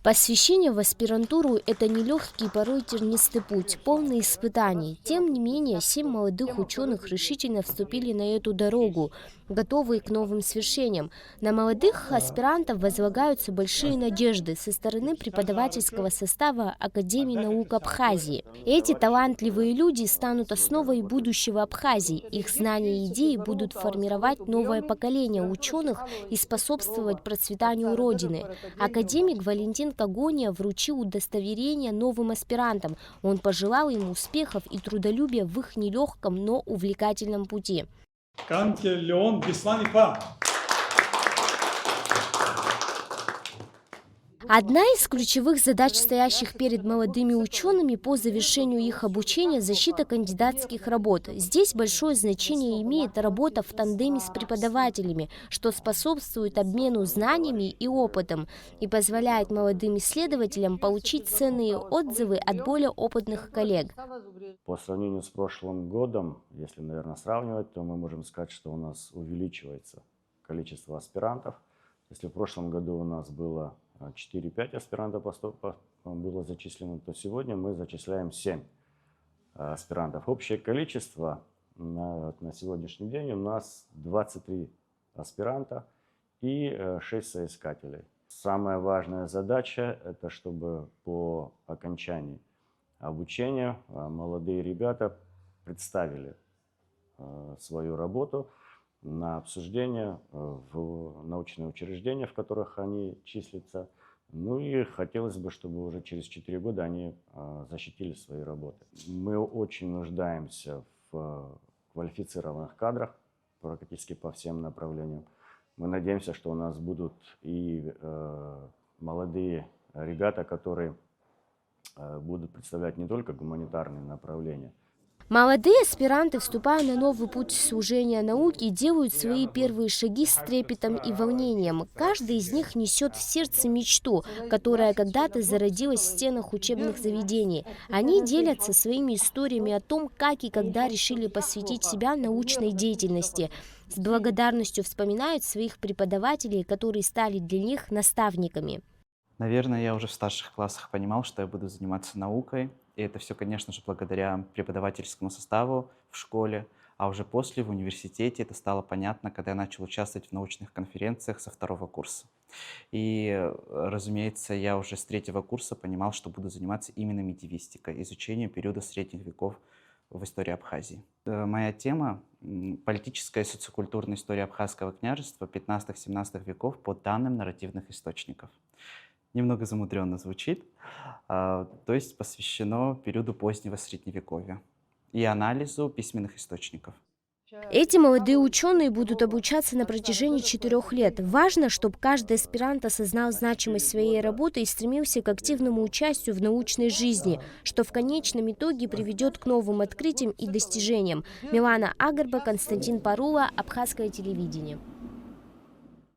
Посвящение в аспирантуру – это нелегкий, порой тернистый путь, полный испытаний. Тем не менее, 7 молодых ученых решительно вступили на эту дорогу, готовые к новым свершениям. На молодых аспирантов возлагаются большие надежды со стороны преподавательского состава Академии наук Абхазии. Эти талантливые люди станут основой будущего Абхазии. Их знания и идеи будут формировать новое поколение ученых и способствовать процветанию Родины. Академик Валентин Когония вручил удостоверение новым аспирантам. Он пожелал им успехов и трудолюбия в их нелегком, но увлекательном пути. Одна из ключевых задач, стоящих перед молодыми учеными по завершению их обучения – защита кандидатских работ. Здесь большое значение имеет работа в тандеме с преподавателями, что способствует обмену знаниями и опытом и позволяет молодым исследователям получить ценные отзывы от более опытных коллег. По сравнению с прошлым годом, если, наверное, сравнивать, то мы можем сказать, что у нас увеличивается количество аспирантов. Если в прошлом году у нас было 4-5 аспирантов было зачислено, то сегодня мы зачисляем 7 аспирантов. Общее количество на сегодняшний день у нас 23 аспиранта и 6 соискателей. Самая важная задача – это чтобы по окончании обучения молодые ребята представили свою работу на обсуждение в научные учреждения, в которых они числятся. Ну и хотелось бы, чтобы уже через 4 года они защитили свои работы. Мы очень нуждаемся в квалифицированных кадрах практически по всем направлениям. Мы надеемся, что у нас будут и молодые ребята, которые будут представлять не только гуманитарные направления. Молодые аспиранты, вступая на новый путь служения науке, делают свои первые шаги с трепетом и волнением. Каждый из них несет в сердце мечту, которая когда-то зародилась в стенах учебных заведений. Они делятся своими историями о том, как и когда решили посвятить себя научной деятельности. С благодарностью вспоминают своих преподавателей, которые стали для них наставниками. Наверное, я уже в старших классах понимал, что я буду заниматься наукой. И это все, конечно же, благодаря преподавательскому составу в школе. А уже после, в университете, это стало понятно, когда я начал участвовать в научных конференциях со 2-го курса. И, разумеется, я уже с 3-го курса понимал, что буду заниматься именно медиевистикой, изучением периода средних веков в истории Абхазии. Моя тема – политическая и социокультурная история Абхазского княжества 15-17 веков по данным нарративных источников. Немного замудренно звучит, то есть посвящено периоду позднего Средневековья и анализу письменных источников. Эти молодые ученые будут обучаться на протяжении 4 лет. Важно, чтобы каждый аспирант осознал значимость своей работы и стремился к активному участию в научной жизни, что в конечном итоге приведет к новым открытиям и достижениям. Милана Агарба, Константин Парула, Абхазское телевидение.